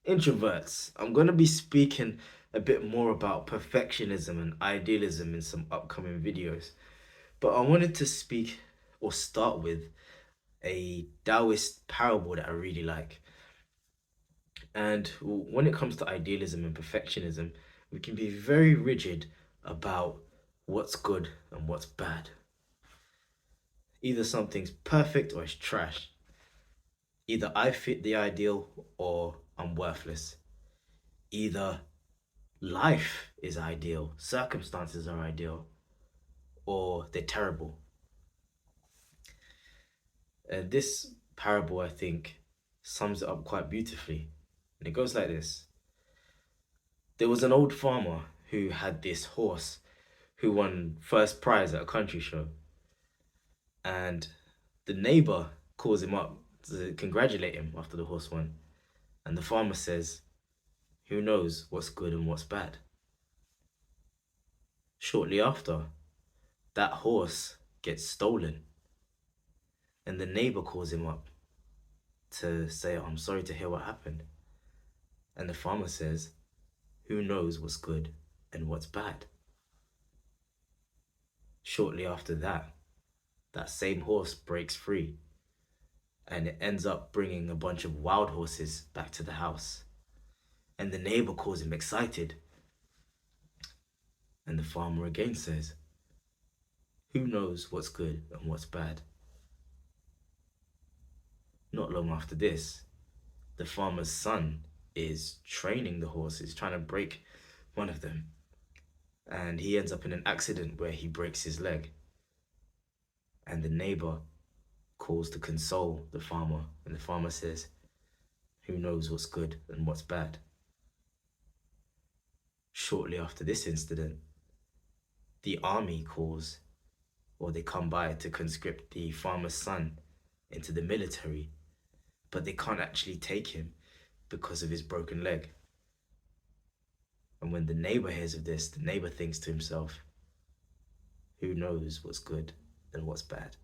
Introverts, I'm going to be speaking a bit more about perfectionism and idealism in some upcoming videos. But I wanted to speak or start with a Taoist parable that I really like. And when it comes to idealism and perfectionism, we can be very rigid about what's good and what's bad. Either something's perfect or it's trash. Either I fit the ideal or I'm worthless. Either life is ideal, circumstances are ideal, or they're terrible. This parable, I think, sums it up quite beautifully. And it goes like this. There was an old farmer who had this horse who won first prize at a country show. And the neighbor calls him up to congratulate him after the horse won. And the farmer says, who knows what's good and what's bad? Shortly after, that horse gets stolen. And the neighbor calls him up to say, I'm sorry to hear what happened. And the farmer says, who knows what's good and what's bad? Shortly after that, that same horse breaks free and it ends up bringing a bunch of wild horses back to the house. And the neighbor calls him excited. And the farmer again says, who knows what's good and what's bad? Not long after this, the farmer's son is training the horses, trying to break one of them. And he ends up in an accident where he breaks his leg. And the neighbor calls to console the farmer. And the farmer says, who knows what's good and what's bad? Shortly after this incident, the army calls, or they come by to conscript the farmer's son into the military, but they can't actually take him because of his broken leg. And when the neighbor hears of this, the neighbor thinks to himself, who knows what's good and what's bad?